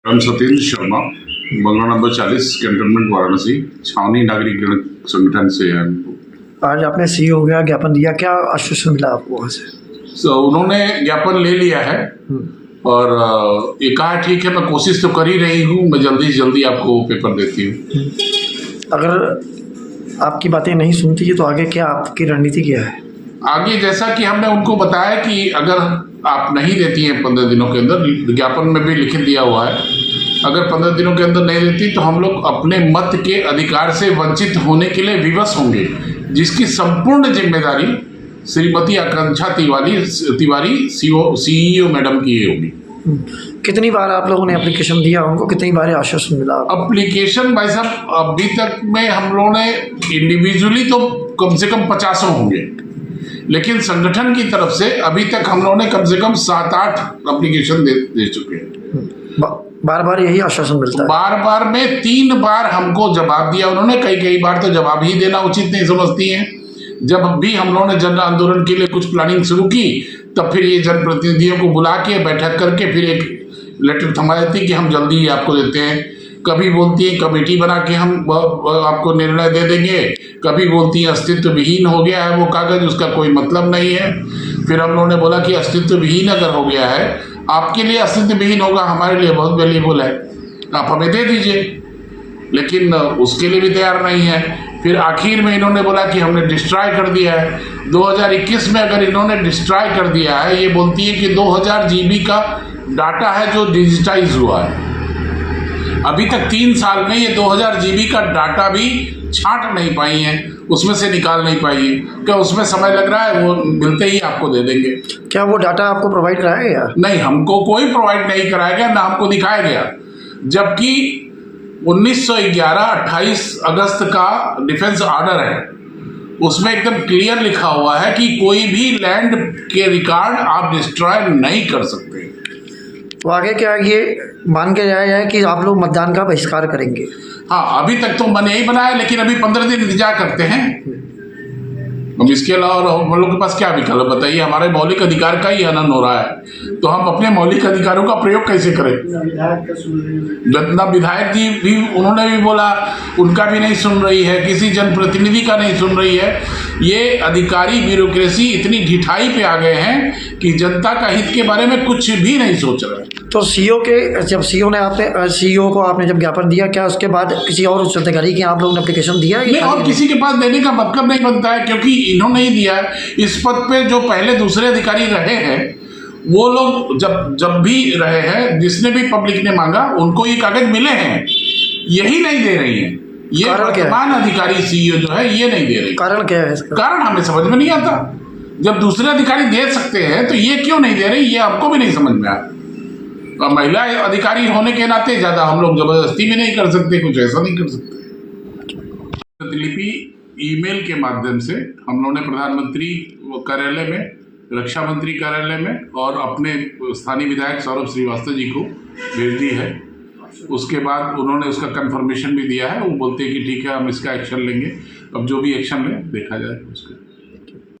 राम सत्येंद्र शर्मा, बंगला number 40, cantonment Varanasi, छावनी नागरिक गण संगठन से है। आज आपने सीईओ हो गया ज्ञापन दिया, क्या आश्वासन मिला आपको वहाँ से? उन्होंने ज्ञापन ले लिया है और ये कहा ठीक है, मैं कोशिश तो कर ही रही हूँ, मैं जल्दी से जल्दी आपको पेपर देती हूँ। अगर आपकी बातें नहीं सुनती है तो आगे क्या आपकी रणनीति क्या है? आगे जैसा कि हमने उनको बताया कि अगर आप नहीं देती हैं 15 दिनों के अंदर, ज्ञापन में भी लिख दिया हुआ है, अगर 15 दिनों के अंदर नहीं देती तो हम लोग अपने मत के अधिकार से वंचित होने के लिए विवश होंगे, जिसकी संपूर्ण जिम्मेदारी श्रीमती आकांक्षा तिवारी सीईओ मैडम की होगी। कितनी बार आप लोगों ने एप्लीकेशन दिया उनको, कितनी बार आश्वासन मिला? एप्लीकेशन भाई साहब अभी तक में हम लोगों ने इंडिविजुअली तो कम से कम 50 होंगे, लेकिन संगठन की तरफ से अभी तक हम लोगों ने कम से कम 7-8 एप्लीकेशन दे चुके हैं। बार बार यही आश्वासन मिलता है? बार बार में 3 बार हमको जवाब दिया उन्होंने। कई बार तो जवाब ही देना उचित नहीं समझती हैं। जब भी हम लोगों ने जन आंदोलन के लिए कुछ प्लानिंग शुरू की, तब फिर ये जनप्रतिनिधियों को बुला के बैठक करके फिर एक लेटर थमा देती कि हम जल्दी ही आपको देते हैं। कभी बोलती है कमेटी बना के हम आपको निर्णय दे देंगे, कभी बोलती है अस्तित्व विहीन हो गया है वो कागज, उसका कोई मतलब नहीं है। फिर हम लोगों ने बोला कि अस्तित्व विहीन अगर हो गया है, आपके लिए अस्तित्व विहीन होगा, हमारे लिए बहुत वैल्यूएबल है, आप हमें दे दीजिए, लेकिन उसके लिए भी तैयार नहीं है। फिर आखिर में इन्होंने बोला कि हमने डिस्ट्रॉय कर दिया है। 2021 में अगर इन्होंने डिस्ट्रॉय कर दिया है, ये बोलती है कि 2000 GB का डाटा है जो डिजिटाइज हुआ है। अभी तक 3 साल में ये 2000 GB का डाटा भी छांट नहीं पाई हैं, उसमें से निकाल नहीं पाई है। क्या उसमें समय लग रहा है? वो मिलते ही आपको दे देंगे। क्या वो डाटा आपको प्रोवाइड कराया गया? नहीं, हमको कोई प्रोवाइड नहीं कराया गया, ना हमको दिखाया गया। जबकि 28 अगस्त का डिफेंस ऑर्डर है, उसमें एकदम क्लियर लिखा हुआ है कि कोई भी लैंड के रिकॉर्ड आप डिस्ट्रॉय नहीं कर सकते। तो आगे क्या ये मान के जाया जाए कि आप लोग मतदान का बहिष्कार करेंगे? हाँ, अभी तक तो मन यही बना है, लेकिन अभी 15 दिन इंतजार करते हैं। अब इसके अलावा हम लोग के पास क्या विकल्प बताइए? हमारे मौलिक अधिकार का ही हनन हो रहा है, तो हम अपने मौलिक अधिकारों का प्रयोग कैसे करें? जितना विधायक जी भी, उन्होंने भी बोला, उनका भी नहीं सुन रही है, किसी जनप्रतिनिधि का नहीं सुन रही है। ये अधिकारी ब्यूरोक्रेसी इतनी ढिठाई पे आ गए हैं कि जनता का हित के बारे में कुछ भी नहीं सोच रहे। तो जब सीईओ को आपने जब ज्ञापन दिया, क्या उसके बाद किसी और उच्च अधिकारी के आप लोगों ने एप्लीकेशन दिया? नहीं, और किसी के पास देने का मतलब नहीं बनता है, क्योंकि इन्होंने ही दिया है। इस पद पे जो पहले दूसरे अधिकारी रहे हैं, वो लोग जब भी रहे हैं, जिसने भी पब्लिक ने मांगा उनको ये कागज मिले हैं, यही नहीं दे रही है। ये वर्तमान अधिकारी सीईओ जो है ये नहीं दे रही। कारण क्या है इसका? कारण हमें समझ में नहीं आता। जब दूसरे अधिकारी दे सकते हैं तो ये क्यों नहीं दे रही, ये आपको भी नहीं समझ में आया। महिला अधिकारी होने के नाते ज्यादा हम लोग जबरदस्ती भी नहीं कर सकते, कुछ ऐसा नहीं कर सकते। प्रतिलिपि ईमेल के माध्यम से हम लोगों ने प्रधानमंत्री कार्यालय में, रक्षा मंत्री कार्यालय में और अपने स्थानीय विधायक सौरभ श्रीवास्तव जी को भेज दी है। उसके बाद उन्होंने उसका कंफर्मेशन भी दिया है। वो बोलते हैं कि ठीक है, हम इसका एक्शन लेंगे। अब जो भी एक्शन लें देखा जाए उसका।